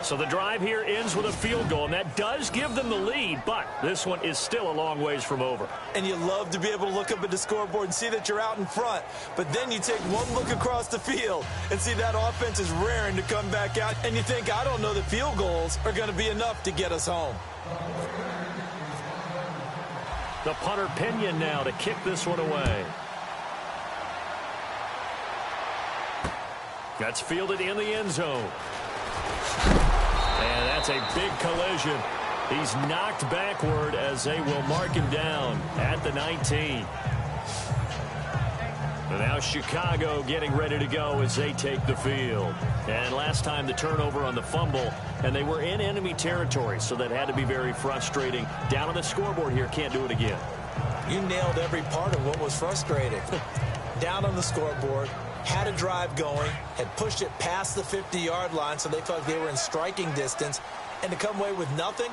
So the drive here ends with a field goal, and that does give them the lead, but this one is still a long ways from over. And you love to be able to look up at the scoreboard and see that you're out in front, but then you take one look across the field and see that offense is raring to come back out, and you think, I don't know that field goals are going to be enough to get us home. The punter Pinion now to kick this one away. That's fielded in the end zone. And that's a big collision. He's knocked backward as they will mark him down at the 19. And now Chicago getting ready to go as they take the field. And last time the turnover on the fumble, and they were in enemy territory, so that had to be very frustrating. Down on the scoreboard here, can't do it again. You nailed every part of what was frustrating. Down on the scoreboard, had a drive going, had pushed it past the 50-yard line so they felt like they were in striking distance, and to come away with nothing,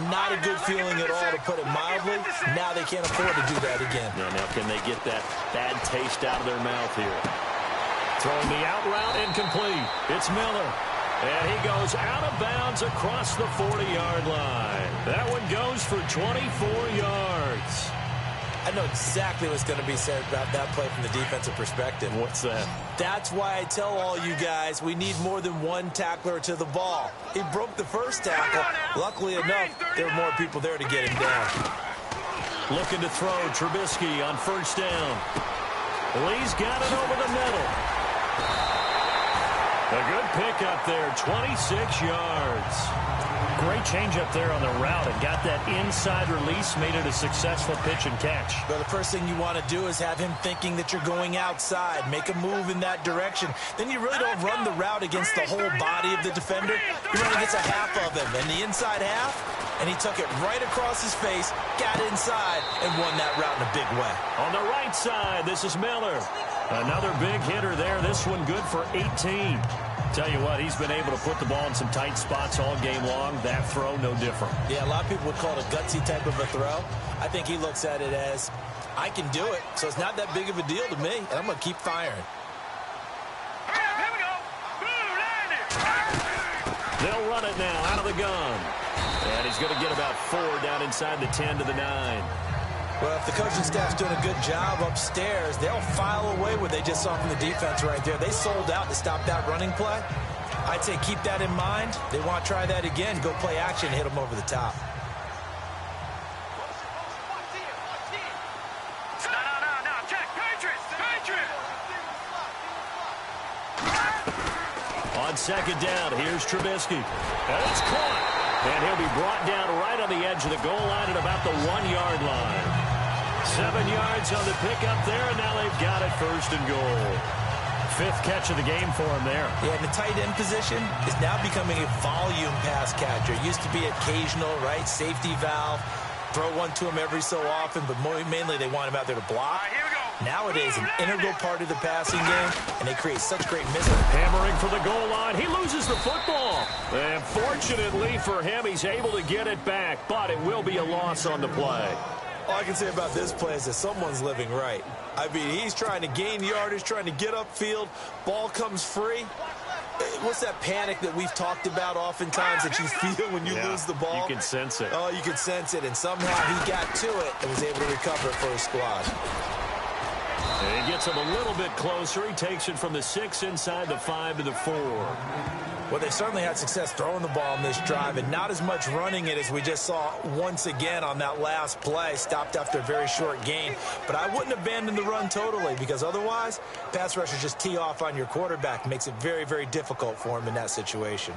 not a good feeling at all, to put it mildly. Now they can't afford to do that again. Yeah, now can they get that bad taste out of their mouth here? Throwing the out route incomplete. It's Miller. And he goes out of bounds across the 40-yard line. That one goes for 24 yards. I know exactly what's going to be said about that play from the defensive perspective. What's that? That's why I tell all you guys we need more than one tackler to the ball. He broke the first tackle. Luckily enough, there were more people there to get him down. Looking to throw Trubisky on first down. Lee's got it over the middle. A good pickup there, 26 yards. Great change up there on the route and got that inside release, made it a successful pitch and catch. But the first thing you want to do is have him thinking that you're going outside, make a move in that direction. Then you really don't run the route against the whole body of the defender. You run against a half of him, and the inside half, and he took it right across his face, got inside, and won that route in a big way. On the right side, this is Miller. Another big hitter there. This one good for 18. Tell you what, he's been able to put the ball in some tight spots all game long. That throw, no different. Yeah, a lot of people would call it a gutsy type of a throw. I think he looks at it as, I can do it, so it's not that big of a deal to me, and I'm going to keep firing. Here we go. They'll run it now out of the gun. And he's going to get about 4 down inside the 10 to the 9. Well, if the coaching staff's doing a good job upstairs, they'll file away what they just saw from the defense right there. They sold out to stop that running play. I'd say keep that in mind. They want to try that again, go play action, hit them over the top. No, check. Patriots. On second down, here's Trubisky. And it's caught. And he'll be brought down right on the edge of the goal line at about the 1-yard line. 7 yards on the pickup there, and now they've got it first and goal. 5th catch of the game for him there. Yeah, and the tight end position is now becoming a volume pass catcher. It used to be occasional, right? Safety valve. Throw one to him every so often, but mainly they want him out there to block. Here we go. Nowadays, an integral part of the passing game, and they create such great misses. Hammering for the goal line. He loses the football. And fortunately for him, he's able to get it back, but it will be a loss on the play. All I can say about this play is that someone's living right. I mean, he's trying to gain yardage, trying to get upfield. Ball comes free. What's that panic that we've talked about oftentimes that you feel when you lose the ball? You can sense it. Oh, you can sense it, and somehow he got to it and was able to recover it for his squad. And he gets him a little bit closer. He takes it from the 6 inside the 5 to the 4. Well, they certainly had success throwing the ball in this drive, and not as much running it as we just saw once again on that last play. Stopped after a very short gain. But I wouldn't abandon the run totally, because otherwise, pass rushers just tee off on your quarterback. Makes it very, very difficult for him in that situation.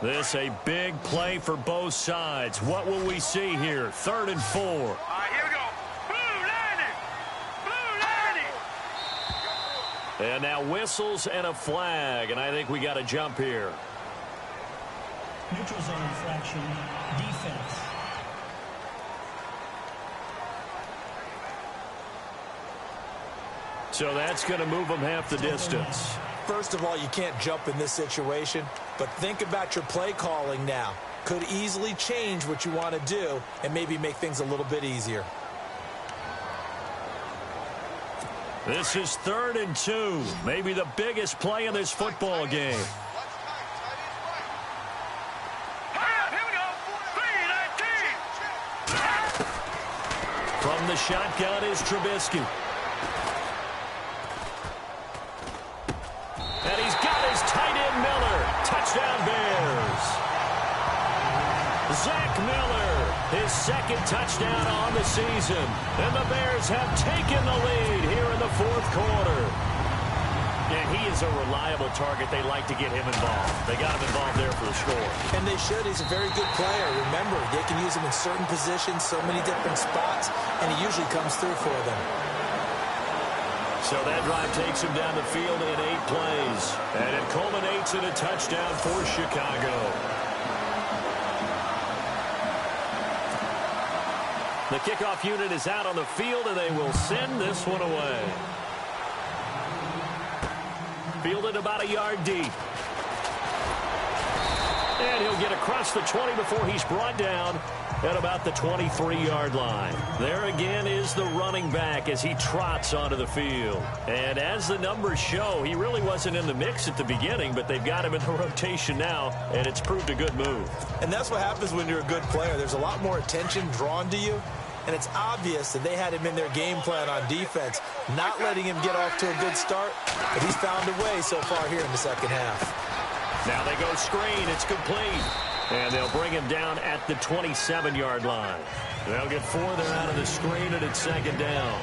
This a big play for both sides. What will we see here? 3rd and 4. All right, here we go. Blue 90. Blue 90. And now whistles and a flag, and I think we got to jump here. Neutral zone infraction, defense. So that's going to move them half the distance. First of all, you can't jump in this situation, but think about your play calling now. Could easily change what you want to do and maybe make things a little bit easier. This is 3rd and 2, maybe the biggest play in this football game. From the shotgun is Trubisky. And he's got his tight end Miller. Touchdown Bears. Zach Miller, his 2nd touchdown on the season. And the Bears have taken the lead here in the 4th quarter. And he is a reliable target. They like to get him involved. They got him involved there for the score. And they should. He's a very good player. Remember, they can use him in certain positions, so many different spots, and he usually comes through for them. So that drive takes him down the field in 8 plays. And it culminates in a touchdown for Chicago. The kickoff unit is out on the field, and they will send this one away. Fielded about a yard deep. And he'll get across the 20 before he's brought down at about the 23-yard line. There again is the running back as he trots onto the field. And as the numbers show, he really wasn't in the mix at the beginning, but they've got him in the rotation now, and it's proved a good move. And that's what happens when you're a good player. There's a lot more attention drawn to you, and it's obvious that they had him in their game plan on defense, not letting him get off to a good start, but he's found a way so far here in the 2nd half. Now they go screen. It's complete. And they'll bring him down at the 27-yard line. They'll get 4 there out of the screen, and it's 2nd down.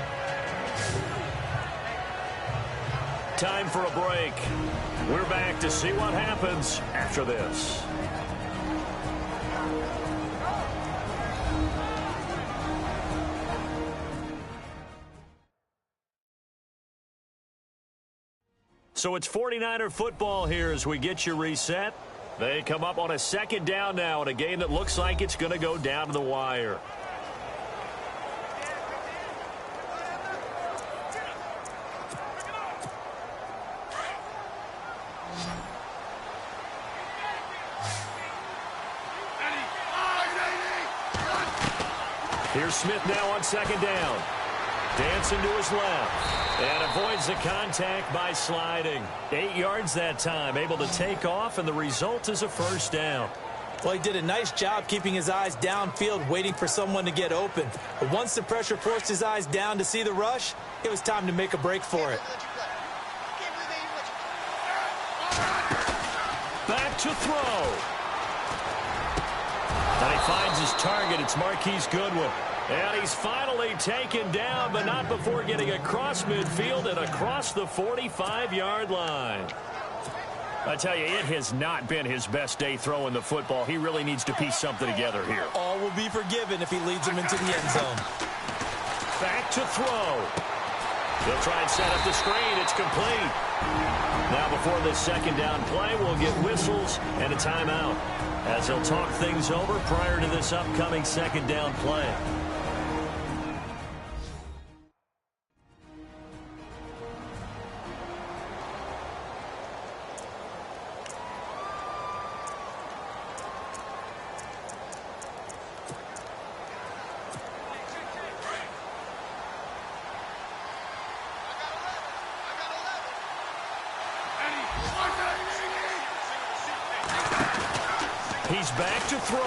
Time for a break. We're back to see what happens after this. So it's 49er football here as we get you reset. They come up on a 2nd down now in a game that looks like it's going to go down to the wire. Here's Smith now on 2nd down. Dancing to his left. And avoids the contact by sliding. 8 yards that time, able to take off, and the result is a 1st down. Well, he did a nice job keeping his eyes downfield, waiting for someone to get open. But once the pressure forced his eyes down to see the rush, it was time to make a break for it. Back to throw. And he finds his target. It's Marquise Goodwin. And he's finally taken down, but not before getting across midfield and across the 45-yard line. I tell you, it has not been his best day throwing the football. He really needs to piece something together here. All will be forgiven if he leads them into the end zone. Back to throw. He'll try and set up the screen. It's complete. Now before this second down play, we'll get whistles and a timeout as he'll talk things over prior to this upcoming second down play. He's back to throw.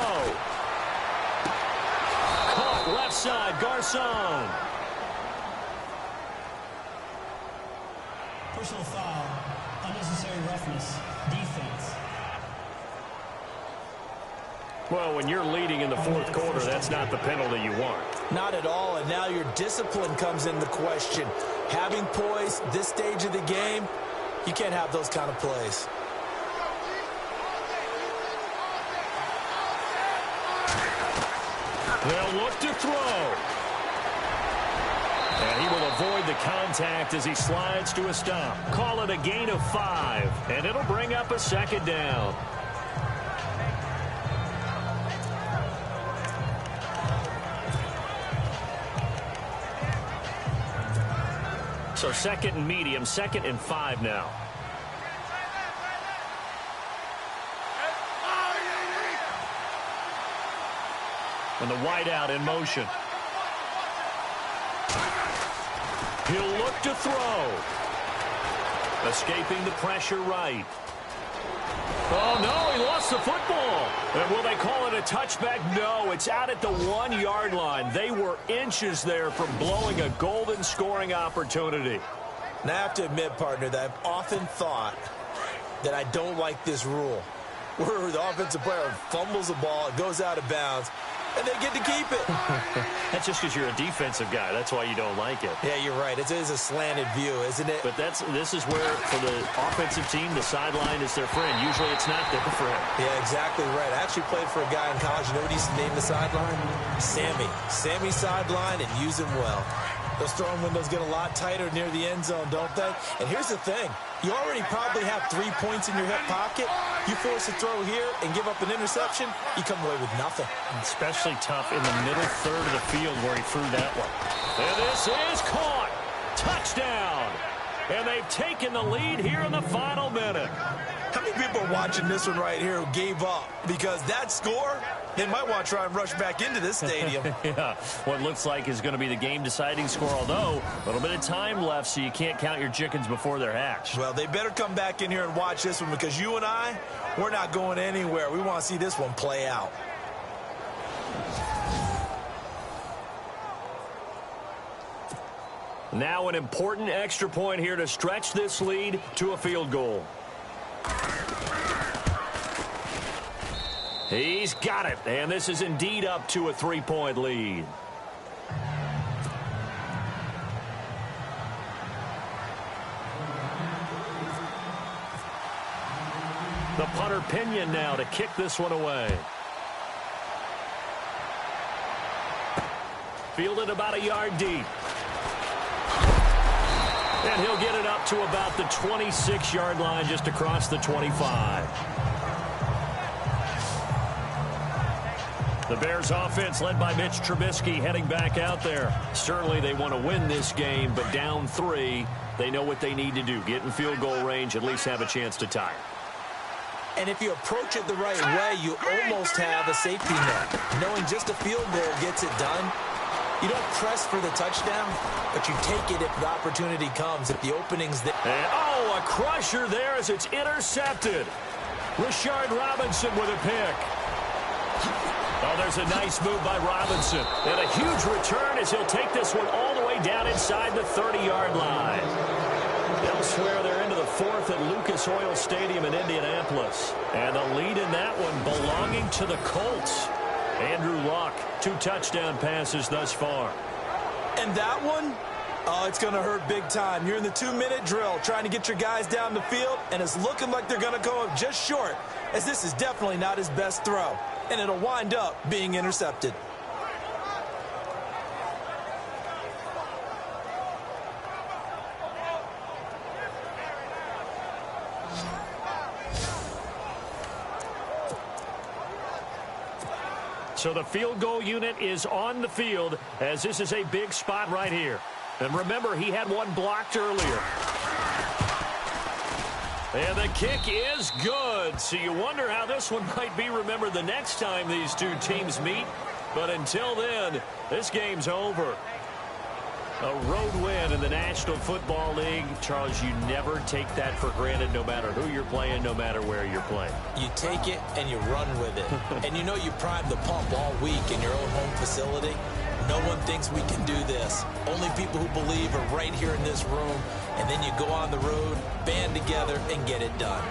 Caught left side, Garcon. Personal foul, unnecessary roughness, defense. Well, when you're leading in the fourth quarter, that's not the penalty you want. Not at all, and now your discipline comes into question. Having poise this stage of the game, you can't have those kind of plays. They'll look to throw. And he will avoid the contact as he slides to a stop. Call it a gain of 5, and it'll bring up a second down. So second and medium, 2nd and 5 now. And the wideout in motion. He'll look to throw. Escaping the pressure right. Oh, no, he lost the football. And will they call it a touchback? No, it's out at the 1-yard line. They were inches there from blowing a golden scoring opportunity. And I have to admit, partner, that I've often thought that I don't like this rule, where the offensive player fumbles the ball, it goes out of bounds, and they get to keep it. That's just because you're a defensive guy. That's why you don't like it. Yeah, you're right. It is a slanted view, isn't it? But this is where, for the offensive team, the sideline is their friend. Usually it's not there for him. Yeah, exactly right. I actually played for a guy in college. You know what he used to name the sideline? Sammy. Sammy sideline, and use him well. Those throwing windows get a lot tighter near the end zone, don't they? And here's the thing. You already probably have 3 points in your hip pocket. You force a throw here and give up an interception, you come away with nothing. Especially tough in the middle third of the field where he threw that one. And this is caught. Touchdown. And they've taken the lead here in the final minute. How many people are watching this one right here who gave up? Because that score, they might want to try and rush back into this stadium. Yeah, what looks like is going to be the game-deciding score, although a little bit of time left, so you can't count your chickens before they're hatched. Well, they better come back in here and watch this one, because you and I, we're not going anywhere. We want to see this one play out. Now an important extra point here to stretch this lead to a field goal. He's got it, and this is indeed up to a 3-point lead. The punter Pinion now to kick this one away. Fielded about a yard deep. And he'll get it up to about the 26-yard line, just across the 25. The Bears offense led by Mitch Trubisky heading back out there. Certainly they want to win this game, but down 3, they know what they need to do. Get in field goal range, at least have a chance to tie. And if you approach it the right way, you almost have a safety net. Knowing just a field goal gets it done. You don't press for the touchdown, but you take it if the opportunity comes, if the opening's there. And, oh, a crusher there as it's intercepted. Rashard Robinson with a pick. Oh, there's a nice move by Robinson. And a huge return as he'll take this one all the way down inside the 30-yard line. Elsewhere, they're into the 4th at Lucas Oil Stadium in Indianapolis. And the lead in that one belonging to the Colts. Andrew Luck, 2 touchdown passes thus far. And that one, Oh, it's going to hurt big time. You're in the 2-minute drill trying to get your guys down the field, and it's looking like they're going to go up just short, as this is definitely not his best throw, and it'll wind up being intercepted. So the field goal unit is on the field, as this is a big spot right here. And remember, he had one blocked earlier. And the kick is good. So you wonder how this one might be remembered the next time these two teams meet. But until then, this game's over. A road win in the National Football League. Charles, you never take that for granted, no matter who you're playing, no matter where you're playing. You take it and you run with it. And you know you prime the pump all week in your own home facility. No one thinks we can do this. Only people who believe are right here in this room. And then you go on the road, band together, and get it done.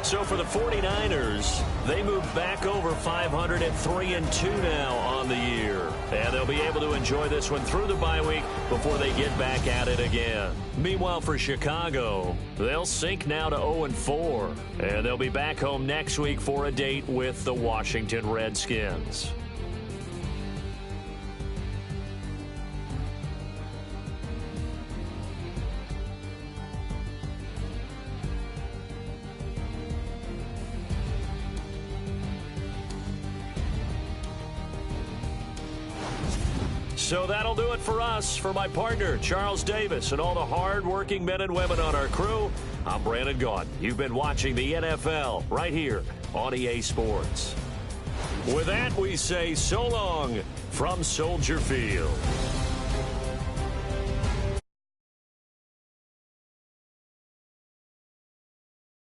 So for the 49ers, they move back over 500 at 3-2 now on the year. And they'll be able to enjoy this one through the bye week before they get back at it again. Meanwhile, for Chicago, they'll sink now to 0-4. And they'll be back home next week for a date with the Washington Redskins. So that'll do it for us. For my partner, Charles Davis, and all the hard-working men and women on our crew, I'm Brandon Gaudin. You've been watching the NFL right here on EA Sports. With that, we say so long from Soldier Field.